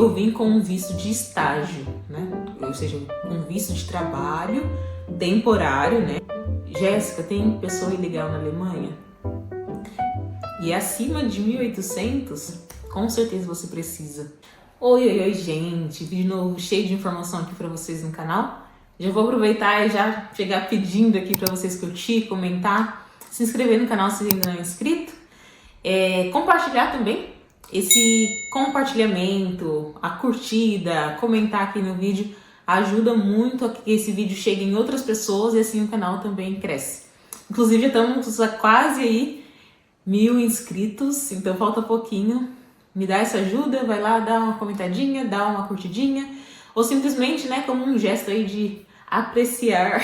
Eu vim com um visto de estágio, né? Ou seja, um visto de trabalho temporário, né? Jéssica, tem pessoa ilegal na Alemanha? E acima de 1.800, com certeza você precisa. Oi, gente! Vídeo novo cheio de informação aqui para vocês no canal. Já vou aproveitar e já chegar pedindo aqui para vocês curtir, comentar, se inscrever no canal se ainda não é inscrito. Compartilhar também. Esse compartilhamento, a curtida, comentar aqui no vídeo ajuda muito a que esse vídeo chegue em outras pessoas e assim o canal também cresce. Inclusive já estamos a quase aí 1.000 inscritos, então falta pouquinho. Me dá essa ajuda, vai lá, dá uma comentadinha, dá uma curtidinha, ou simplesmente, né, como um gesto aí de apreciar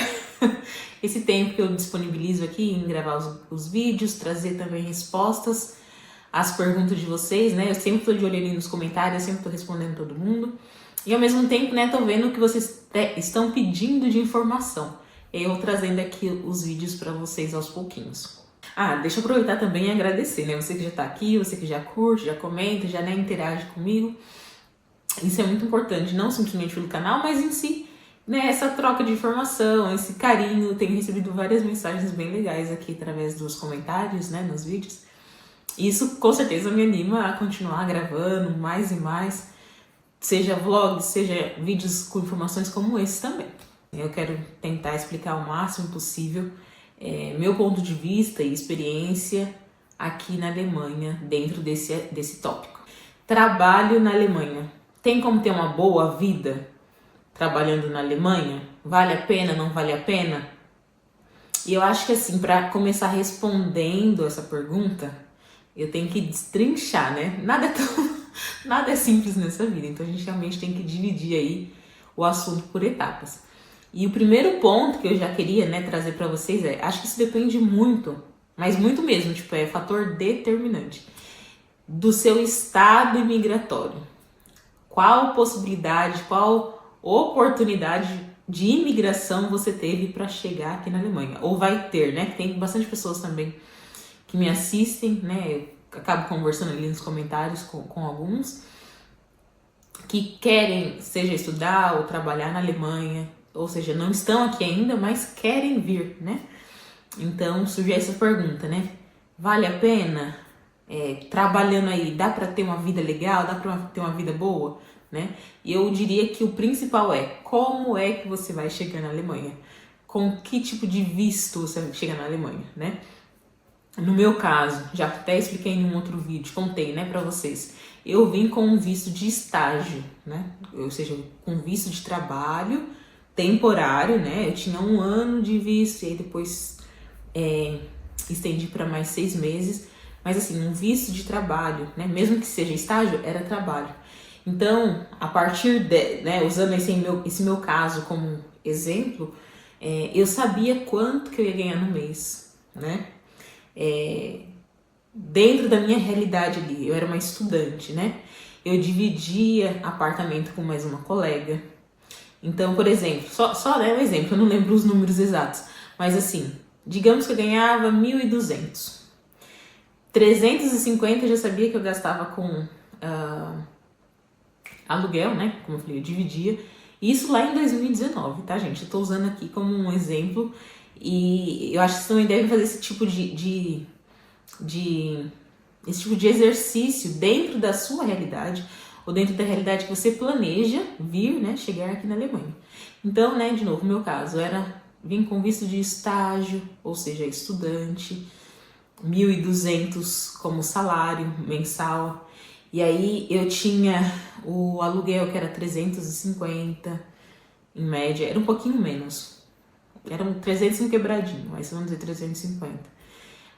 esse tempo que eu disponibilizo aqui em gravar os vídeos, trazer também respostas às perguntas de vocês, né? Eu sempre tô de olho ali nos comentários, eu sempre tô respondendo todo mundo. E ao mesmo tempo, né, tô vendo o que vocês estão pedindo de informação. Eu trazendo aqui os vídeos para vocês aos pouquinhos. Deixa eu aproveitar também e agradecer, né? Você que já tá aqui, você que já curte, já comenta, já, né, interage comigo. Isso é muito importante, não simplesmente pelo canal, mas em si, né, essa troca de informação, esse carinho. Tenho recebido várias mensagens bem legais aqui através dos comentários, né, nos vídeos. Isso com certeza me anima a continuar gravando mais e mais, seja vlogs, seja vídeos com informações como esse também. Eu quero tentar explicar o máximo possível meu ponto de vista e experiência aqui na Alemanha dentro desse tópico. Trabalho na Alemanha. Tem como ter uma boa vida trabalhando na Alemanha? Vale a pena, não vale a pena? E eu acho que assim, para começar respondendo essa pergunta, eu tenho que destrinchar, né? Nada é simples nessa vida, então a gente realmente tem que dividir aí o assunto por etapas. E o primeiro ponto que eu já queria, né, trazer para vocês acho que isso depende muito, mas muito mesmo, tipo, é fator determinante do seu estado imigratório. Qual possibilidade, qual oportunidade de imigração você teve para chegar aqui na Alemanha? Ou vai ter, né? Tem bastante pessoas também que me assistem, né? Eu acabo conversando ali nos comentários com alguns que querem, seja estudar ou trabalhar na Alemanha, ou seja, não estão aqui ainda, mas querem vir, né? Então surge essa pergunta, né? Vale a pena? Trabalhando aí, dá para ter uma vida legal? Dá para ter uma vida boa? Né? E eu diria que o principal como é que você vai chegar na Alemanha? Com que tipo de visto você vai chegar na Alemanha, né? No meu caso, já até expliquei em um outro vídeo, contei, né, pra vocês. Eu vim com um visto de estágio, né? Ou seja, com visto de trabalho temporário, né? Eu tinha 1 ano de visto e aí depois estendi para mais 6 meses. Mas assim, um visto de trabalho, né? Mesmo que seja estágio, era trabalho. Então, a partir né, usando esse meu caso como exemplo, eu sabia quanto que eu ia ganhar no mês, né? Dentro da minha realidade ali, eu era uma estudante, né? Eu dividia apartamento com mais uma colega. Então, por exemplo, só né, um exemplo, eu não lembro os números exatos, mas assim, digamos que eu ganhava 1.200. 350 eu já sabia que eu gastava com aluguel, né? Como eu falei, eu dividia. Isso lá em 2019, tá, gente? Eu tô usando aqui como um exemplo. E eu acho que vocês também devem fazer esse tipo de exercício dentro da sua realidade ou dentro da realidade que você planeja vir, né, chegar aqui na Alemanha. Então, né, de novo, no meu caso, vim com visto de estágio, ou seja, estudante, 1.200 como salário mensal. E aí eu tinha o aluguel que era 350 em média, era um pouquinho menos. Eram 300 um quebradinho, mas vamos dizer 350.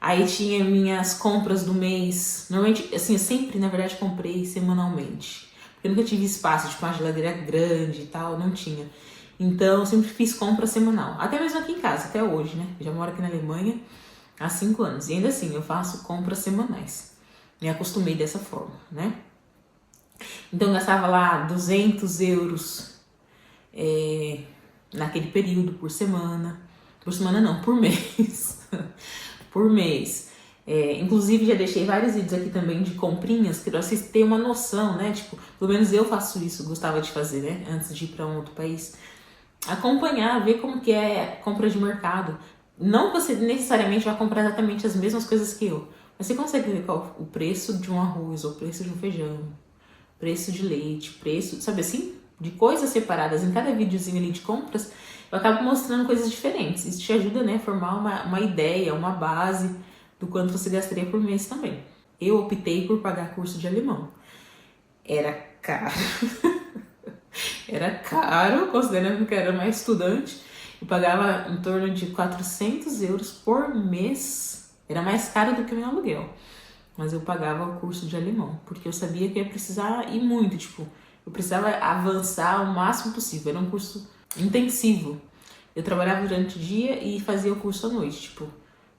Aí tinha minhas compras do mês. Normalmente, assim, eu sempre, na verdade, comprei semanalmente. Porque eu nunca tive espaço, tipo, uma geladeira grande e tal, não tinha. Então, eu sempre fiz compra semanal. Até mesmo aqui em casa, até hoje, né? Eu já moro aqui na Alemanha há 5 anos. E ainda assim, eu faço compras semanais. Me acostumei dessa forma, né? Então, eu gastava lá 200 euros naquele período por semana. Por semana não, por mês. Por mês. Inclusive já deixei vários vídeos aqui também de comprinhas, que pra vocês terem uma noção, né? Tipo, pelo menos eu faço isso, gostava de fazer, né? Antes de ir pra um outro país. Acompanhar, ver como que é compra de mercado. Não que você necessariamente vai comprar exatamente as mesmas coisas que eu, mas você consegue ver qual o preço de um arroz, ou o preço de um feijão, preço de leite, preço, sabe assim? De coisas separadas. Em cada videozinho ali de compras, eu acabo mostrando coisas diferentes. Isso te ajuda, né, a formar uma ideia, uma base do quanto você gastaria por mês também. Eu optei por pagar curso de alemão. Era caro. Era caro, considerando que eu era mais estudante. Eu pagava em torno de 400 euros por mês. Era mais caro do que o meu aluguel. Mas eu pagava o curso de alemão, porque eu sabia que eu ia precisar ir muito, tipo, eu precisava avançar o máximo possível. Era um curso intensivo. Eu trabalhava durante o dia e fazia o curso à noite, tipo.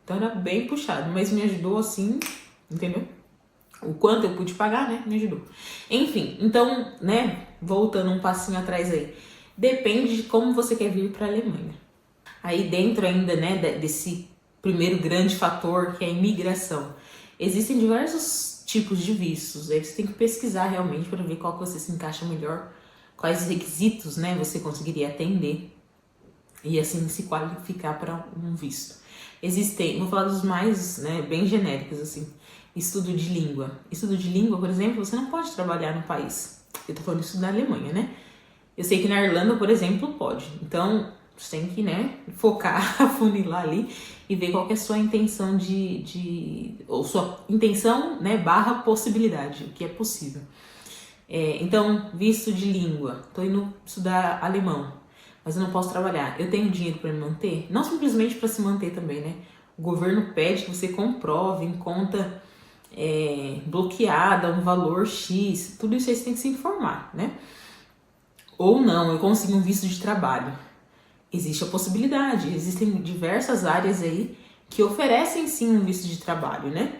Então era bem puxado, mas me ajudou assim, entendeu? O quanto eu pude pagar, né? Me ajudou. Enfim, então, né? Voltando um passinho atrás aí. Depende de como você quer vir para a Alemanha. Aí dentro ainda, né, desse primeiro grande fator que é a imigração. Existem diversos tipos de vistos. Aí você tem que pesquisar realmente para ver qual que você se encaixa melhor, quais requisitos, né, você conseguiria atender e assim se qualificar para um visto. Existem, vou falar dos mais, né, bem genéricos assim. Estudo de língua. Estudo de língua, por exemplo, você não pode trabalhar no país. Eu tô falando isso na Alemanha, né? Eu sei que na Irlanda, por exemplo, pode. Então, você tem que, né, focar, afunilar ali e ver qual que é a sua intenção ou sua intenção, né, barra possibilidade, o que é possível. Então, visto de língua. Tô indo estudar alemão, mas eu não posso trabalhar. Eu tenho dinheiro para me manter? Não simplesmente para se manter também, né? O governo pede que você comprove em conta bloqueada, um valor X, tudo isso aí você tem que se informar, né? Ou não, eu consigo um visto de trabalho. Existe a possibilidade, existem diversas áreas aí que oferecem sim um visto de trabalho, né?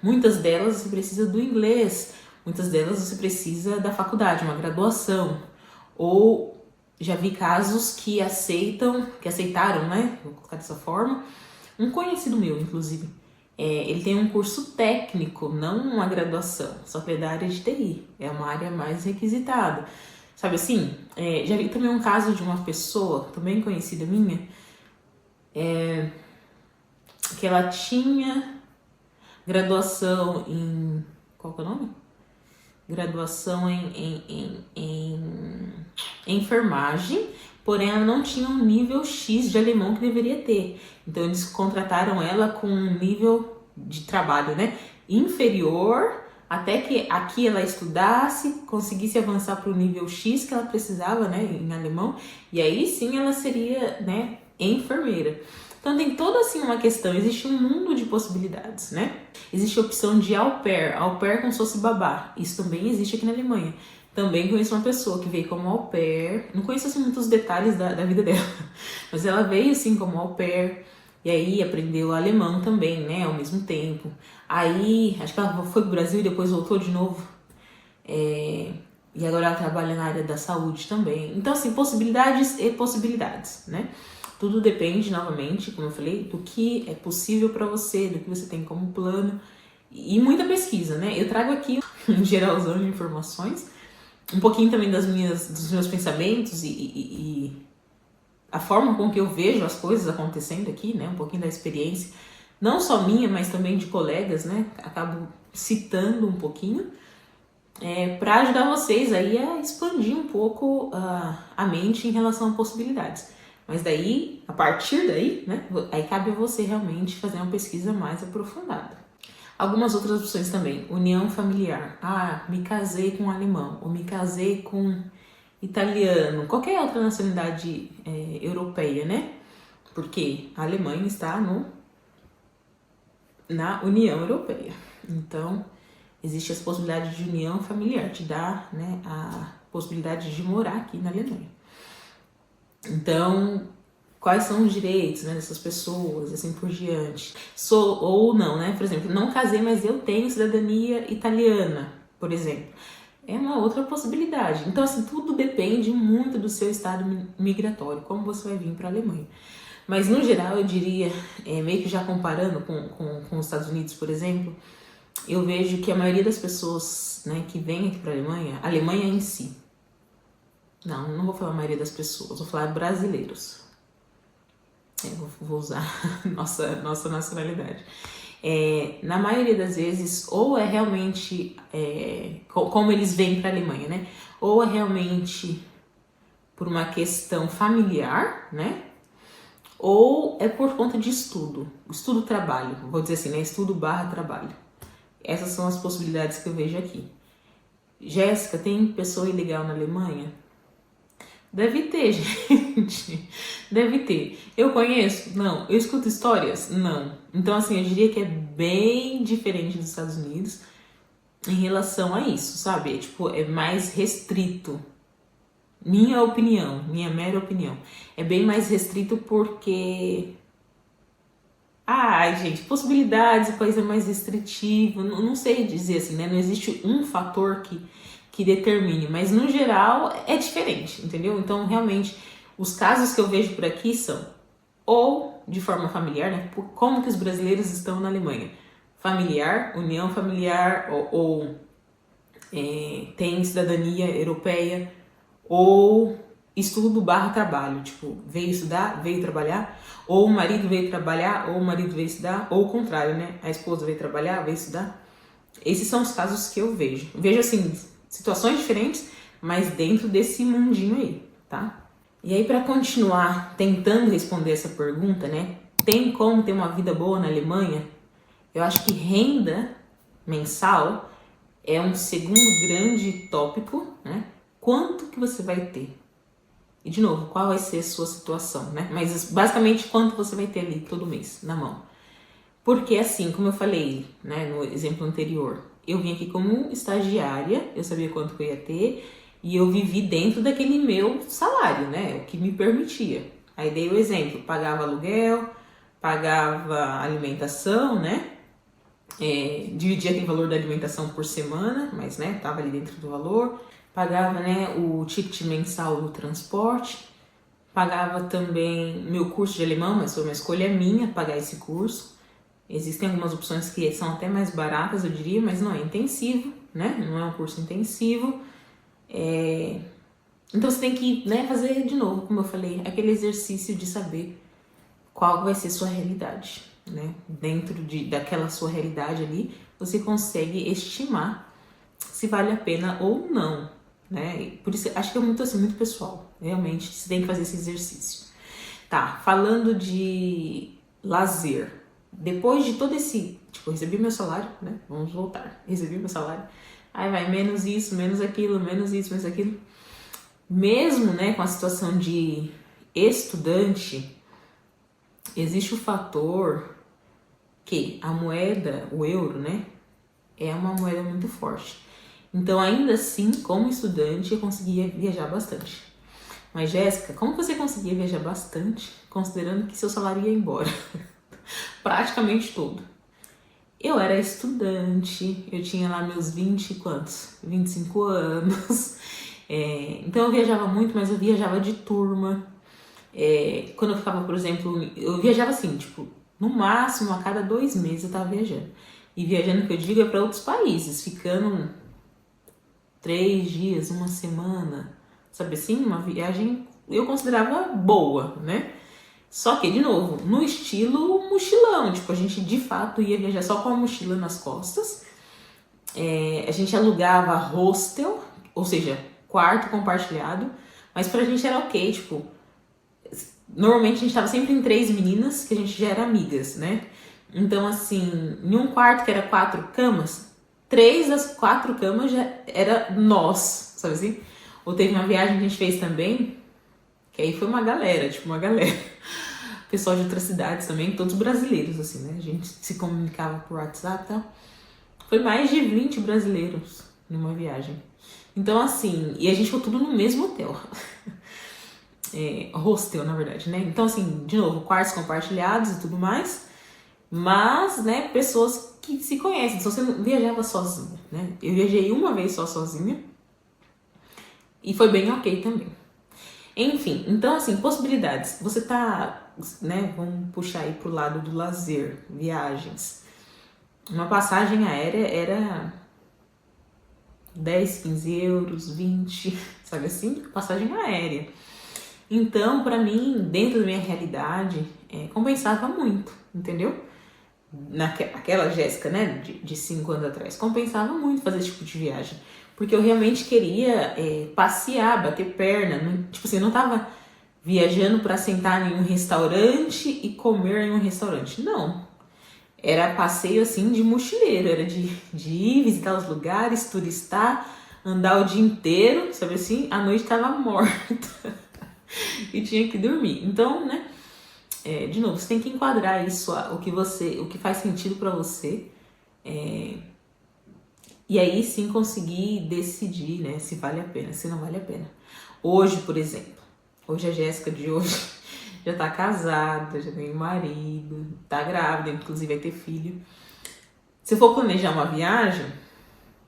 Muitas delas você precisa do inglês, muitas delas você precisa da faculdade, uma graduação. Ou já vi casos que aceitaram, né? Vou colocar dessa forma. Um conhecido meu, inclusive, ele tem um curso técnico, não uma graduação, só que é da área de TI, é uma área mais requisitada. Sabe assim, já vi também um caso de uma pessoa, também conhecida minha, que ela tinha graduação em... qual que é o nome? Graduação em enfermagem, porém ela não tinha um nível X de alemão que deveria ter. Então eles contrataram ela com um nível de trabalho, né, inferior, até que aqui ela estudasse, conseguisse avançar para o nível X que ela precisava, né, em alemão, e aí sim ela seria, né, enfermeira. Então tem toda assim uma questão, existe um mundo de possibilidades, né? Existe a opção de au pair como se fosse babá, isso também existe aqui na Alemanha. Também conheço uma pessoa que veio como au pair, não conheço assim muitos detalhes da vida dela, mas ela veio assim como au pair, e aí aprendeu alemão também, né, ao mesmo tempo. Aí, acho que ela foi pro Brasil e depois voltou de novo. E agora ela trabalha na área da saúde também. Então, assim, possibilidades e possibilidades, né? Tudo depende, novamente, como eu falei, do que é possível para você, do que você tem como plano. E muita pesquisa, né? Eu trago aqui um geralzão de informações, um pouquinho também dos meus pensamentos e a forma com que eu vejo as coisas acontecendo aqui, né? Um pouquinho da experiência, não só minha, mas também de colegas, né? Acabo citando um pouquinho, para ajudar vocês aí a expandir um pouco a mente em relação a possibilidades. Mas daí, a partir daí, né? Aí cabe a você realmente fazer uma pesquisa mais aprofundada. Algumas outras opções também, união familiar. Me casei com um alemão, ou me casei com italiano, qualquer outra nacionalidade europeia, né? Porque a Alemanha está na União Europeia. Então, existe essa possibilidade de união familiar, te dá, né, a possibilidade de morar aqui na Alemanha. Então, quais são os direitos, né, dessas pessoas, assim por diante. Ou não, né? Por exemplo, não casei, mas eu tenho cidadania italiana, por exemplo. É uma outra possibilidade. Então, assim, tudo depende muito do seu estado migratório, como você vai vir para a Alemanha. Mas no geral eu diria, meio que já comparando com os Estados Unidos, por exemplo, eu vejo que a maioria das pessoas, né, que vem aqui para a Alemanha em si, não vou falar a maioria das pessoas, vou falar brasileiros. Vou usar nossa nacionalidade. Na maioria das vezes, ou é realmente como eles vêm para a Alemanha, né? Ou é realmente por uma questão familiar, né? Ou é por conta de estudo-trabalho, vou dizer assim, né? Estudo/trabalho. Essas são as possibilidades que eu vejo aqui. Jéssica, tem pessoa ilegal na Alemanha? Deve ter, gente. Deve ter. Eu conheço? Não. Eu escuto histórias? Não. Então, assim, eu diria que é bem diferente dos Estados Unidos em relação a isso, sabe? É mais restrito. Minha opinião, minha mera opinião. É bem mais restrito porque... gente, possibilidades, o país é mais restritivo. Não sei dizer assim, né? Não existe um fator que determine, mas no geral é diferente, entendeu? Então, realmente, os casos que eu vejo por aqui são ou de forma familiar, né? Como que os brasileiros estão na Alemanha? Familiar, união familiar, ou tem cidadania europeia, ou estudo/trabalho, tipo, veio estudar, veio trabalhar, ou o marido veio trabalhar, ou o marido veio estudar, ou o contrário, né? A esposa veio trabalhar, veio estudar. Esses são os casos que eu vejo. Vejo assim, situações diferentes, mas dentro desse mundinho aí, tá? E aí, para continuar tentando responder essa pergunta, né? Tem como ter uma vida boa na Alemanha? Eu acho que renda mensal é um segundo grande tópico, né? Quanto que você vai ter? E, de novo, qual vai ser a sua situação, né? Mas, basicamente, quanto você vai ter ali todo mês na mão. Porque, assim, como eu falei, né, no exemplo anterior, eu vim aqui como estagiária, eu sabia quanto que eu ia ter, e eu vivi dentro daquele meu salário, né, o que me permitia. Aí dei o exemplo, pagava aluguel, pagava alimentação, né, dividia aquele valor da alimentação por semana, mas, né, tava ali dentro do valor, pagava, né, o ticket mensal do transporte, pagava também meu curso de alemão, mas foi uma escolha minha pagar esse curso. Existem algumas opções que são até mais baratas, eu diria, mas não é intensivo, né? Não é um curso intensivo. Então você tem que, né, fazer de novo, como eu falei, aquele exercício de saber qual vai ser sua realidade, né? Dentro daquela sua realidade ali, você consegue estimar se vale a pena ou não, né? Por isso, acho que é muito assim, muito pessoal. Realmente, você tem que fazer esse exercício. Tá, falando de lazer. Depois de todo esse... recebi meu salário, né? Vamos voltar. Recebi meu salário. Aí vai menos isso, menos aquilo, menos isso, menos aquilo. Mesmo, né, com a situação de estudante, existe o fator que a moeda, o euro, né, é uma moeda muito forte. Então, ainda assim, como estudante, eu conseguia viajar bastante. Mas, Jéssica, como você conseguia viajar bastante, considerando que seu salário ia embora? Praticamente todo. Eu era estudante, eu tinha lá meus 25 anos. Então eu viajava muito, mas eu viajava de turma. Quando eu ficava, por exemplo, eu viajava assim, no máximo a cada 2 meses eu tava viajando. E viajando, que eu digo, é para outros países, ficando 3 dias, uma semana, sabe assim? Uma viagem eu considerava boa, né? Só que, de novo, no estilo mochilão, a gente de fato ia viajar só com a mochila nas costas. A gente alugava hostel, ou seja, quarto compartilhado, mas pra gente era ok, normalmente a gente tava sempre em 3 meninas, que a gente já era amigas, né? Então, assim, em um quarto que era 4 camas, 3 das 4 camas já era nós, sabe assim? Ou teve uma viagem que a gente fez também, que aí foi uma galera. Pessoal de outras cidades também, todos brasileiros, assim, né? A gente se comunicava por WhatsApp e tal. Foi mais de 20 brasileiros numa viagem. Então, assim, e a gente ficou tudo no mesmo hotel. Hostel, na verdade, né? Então, assim, de novo, quartos compartilhados e tudo mais. Mas, né, pessoas que se conhecem. Então, você não viajava sozinha, né? Eu viajei uma vez só sozinha. E foi bem ok também. Enfim, então assim, possibilidades. Você tá né, vamos puxar aí pro lado do lazer, viagens. Uma passagem aérea era 10, 15 euros, 20, sabe assim? Passagem aérea. Então, pra mim, dentro da minha realidade, compensava muito, entendeu? Aquela Jéssica, né, de 5 anos atrás, compensava muito fazer esse tipo de viagem. Porque eu realmente queria passear, bater perna. Tipo assim, eu não tava viajando pra sentar em um restaurante e comer em um restaurante. Não. Era passeio assim de mochileiro, era de ir visitar os lugares, turistar, andar o dia inteiro, sabe assim? A noite tava morta e tinha que dormir. Então, né? De novo, você tem que enquadrar isso, o que faz sentido pra você, e aí sim conseguir decidir, né? Se vale a pena, se não vale a pena. Hoje, por exemplo, hoje a Jéssica de hoje já tá casada, já tem marido, tá grávida, inclusive vai ter filho. Se eu for planejar uma viagem,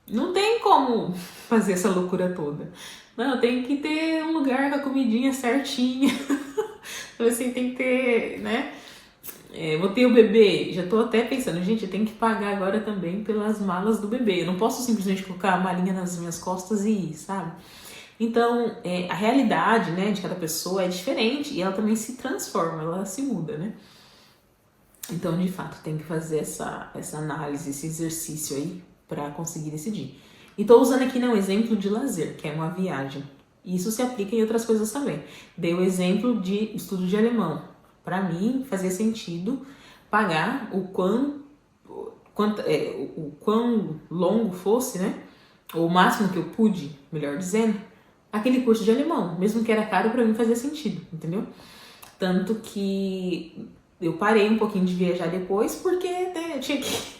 não tem como fazer essa loucura toda. Não, tem que ter um lugar com a comidinha certinha. Então, assim, tem que ter, né? Vou ter o bebê, já tô até pensando, gente, eu tenho que pagar agora também pelas malas do bebê. Eu não posso simplesmente colocar a malinha nas minhas costas e ir, sabe? Então, a realidade, né, de cada pessoa é diferente e ela também se transforma, ela se muda, né? Então, de fato, tem que fazer essa análise, esse exercício aí para conseguir decidir. E tô usando aqui, né, um exemplo de lazer, que é uma viagem. E isso se aplica em outras coisas também. Dei o exemplo de estudo de alemão. Para mim, fazia sentido pagar o quão longo fosse, né? Ou o máximo que eu pude, melhor dizendo, aquele curso de alemão. Mesmo que era caro, para mim fazia sentido, entendeu? Tanto que eu parei um pouquinho de viajar depois, porque, né, eu tinha que...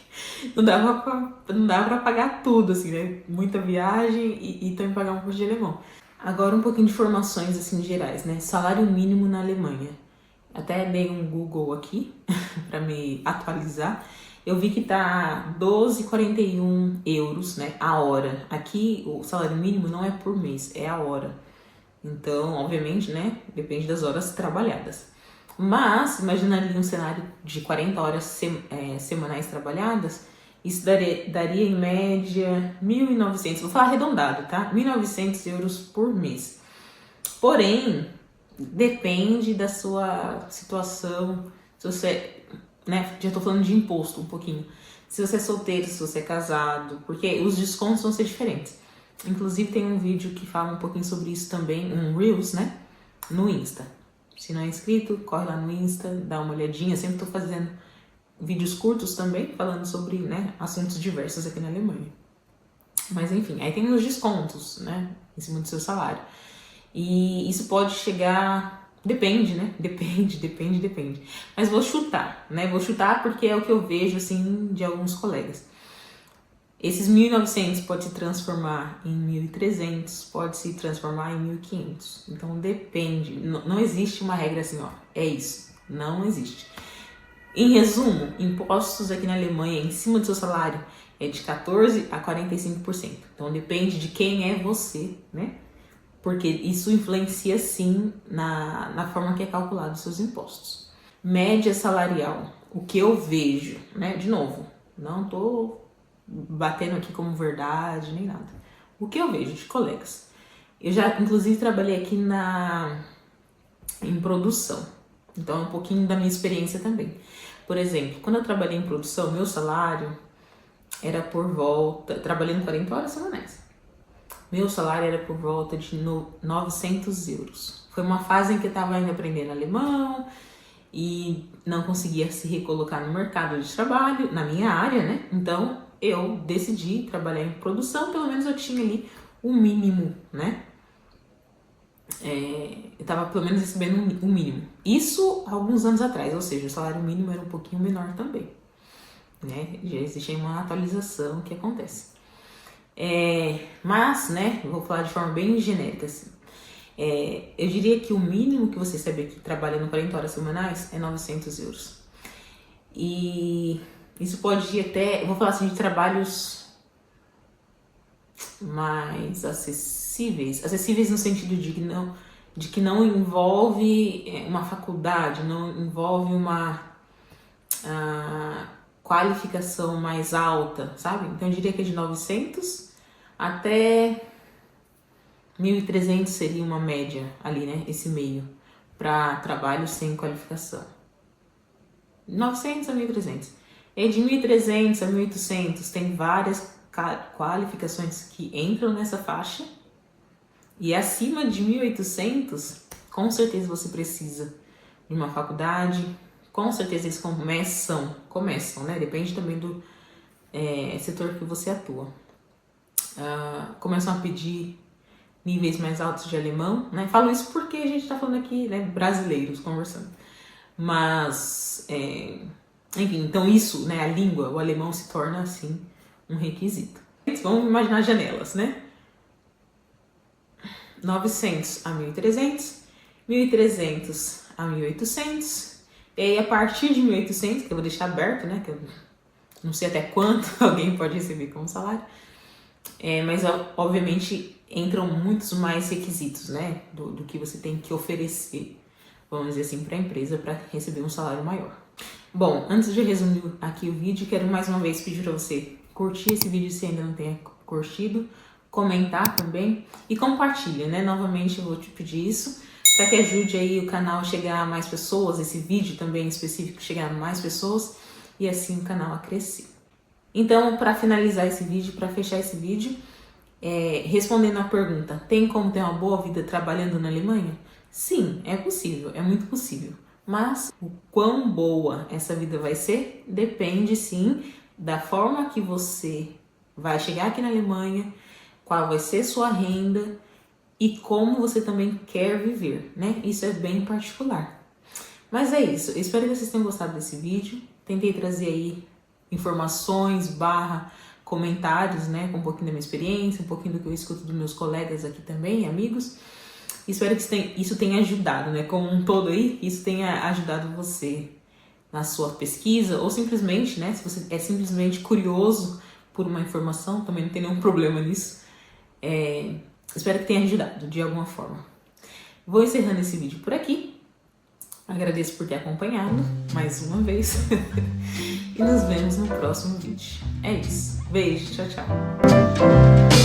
Não dava pra pagar tudo, assim, né? Muita viagem e também pagar um curso de alemão. Agora um pouquinho de informações, assim, gerais, né? Salário mínimo na Alemanha. Até dei um Google aqui para me atualizar. Eu vi que tá 12,41 euros, né, a hora. Aqui o salário mínimo não é por mês, é a hora. Então, obviamente, né, depende das horas trabalhadas. Mas, imagina ali um cenário de 40 horas semanais trabalhadas, isso daria em média 1.900, vou falar arredondado, tá? 1.900 euros por mês. Porém, depende da sua situação, se você, né, já tô falando de imposto um pouquinho, se você é solteiro, se você é casado, porque os descontos vão ser diferentes. Inclusive tem um vídeo que fala um pouquinho sobre isso também, um Reels, né, no Insta. Se não é inscrito, corre lá no Insta, dá uma olhadinha, sempre tô fazendo vídeos curtos também, falando sobre, né, assuntos diversos aqui na Alemanha. Mas enfim, aí tem os descontos, né, em cima do seu salário. E isso pode chegar... Depende, né? Depende. Mas vou chutar, né? Vou chutar porque é o que eu vejo, assim, de alguns colegas. Esses 1.900 pode se transformar em 1.300, pode se transformar em 1.500. Então, depende. Não existe uma regra assim, ó. É isso. Não existe. Em resumo, impostos aqui na Alemanha, em cima do seu salário, é de 14% a 45%. Então, depende de quem é você, né? Porque isso influencia sim na forma que é calculado os seus impostos. Média salarial, o que eu vejo, né? De novo, não tô batendo aqui como verdade nem nada. O que eu vejo de colegas. Eu já, inclusive, trabalhei aqui em produção. Então, é um pouquinho da minha experiência também. Por exemplo, quando eu trabalhei em produção, meu salário era por volta... Trabalhando 40 horas semanais. Meu salário era por volta de 900 euros. Foi uma fase em que eu estava ainda aprendendo alemão e não conseguia se recolocar no mercado de trabalho, na minha área, né? Então, eu decidi trabalhar em produção, pelo menos eu tinha ali o mínimo, né? Eu estava pelo menos recebendo o mínimo. Isso há alguns anos atrás, ou seja, o salário mínimo era um pouquinho menor também, né? Já existe uma atualização que acontece. Mas, né, vou falar de forma bem genérica, assim. Eu diria que o mínimo que você recebe aqui trabalhando 40 horas semanais é 900 euros. E isso pode ir até, eu vou falar assim, de trabalhos mais acessíveis no sentido de que não, de que não envolve uma faculdade, não envolve uma qualificação mais alta, sabe? Então eu diria que é de 900 até 1.300 seria uma média ali, né? Esse meio para trabalho sem qualificação. 900 a 1.300. E de 1.300 a 1.800 tem várias qualificações que entram nessa faixa. E acima de 1.800, com certeza você precisa de uma faculdade. Com certeza eles começam, né? Depende também do setor que você atua. Começam a pedir níveis mais altos de alemão, né? Falo isso porque a gente tá falando aqui, né, brasileiros conversando. Mas, enfim, então isso, né, a língua, o alemão se torna, assim, um requisito. Vamos imaginar janelas, né? 900 a 1.300, 1.300 a 1.800, e aí a partir de 1.800, que eu vou deixar aberto, né, que eu não sei até quanto alguém pode receber como salário, mas obviamente entram muitos mais requisitos, né, do que você tem que oferecer, vamos dizer assim, para a empresa para receber um salário maior. Bom, antes de resumir aqui o vídeo, quero mais uma vez pedir para você curtir esse vídeo se ainda não tenha curtido, comentar também e compartilha, né? Novamente eu vou te pedir isso para que ajude aí o canal a chegar a mais pessoas, esse vídeo também específico chegar a mais pessoas e assim o canal a crescer. Então, para finalizar esse vídeo, para fechar esse vídeo, respondendo a pergunta, tem como ter uma boa vida trabalhando na Alemanha? Sim, é possível, é muito possível. Mas o quão boa essa vida vai ser depende sim da forma que você vai chegar aqui na Alemanha, qual vai ser sua renda e como você também quer viver, né? Isso é bem particular. Mas é isso, eu espero que vocês tenham gostado desse vídeo. Tentei trazer aí informações, comentários, né? Com um pouquinho da minha experiência, um pouquinho do que eu escuto dos meus colegas aqui também, amigos. Espero que isso tenha ajudado, né? Como um todo aí, isso tenha ajudado você na sua pesquisa ou simplesmente, né? Se você é simplesmente curioso por uma informação, também não tem nenhum problema nisso. Espero que tenha ajudado de alguma forma. Vou encerrando esse vídeo por aqui. Agradeço por ter acompanhado mais uma vez. E nos vemos no próximo vídeo. É isso. Beijo, tchau, tchau.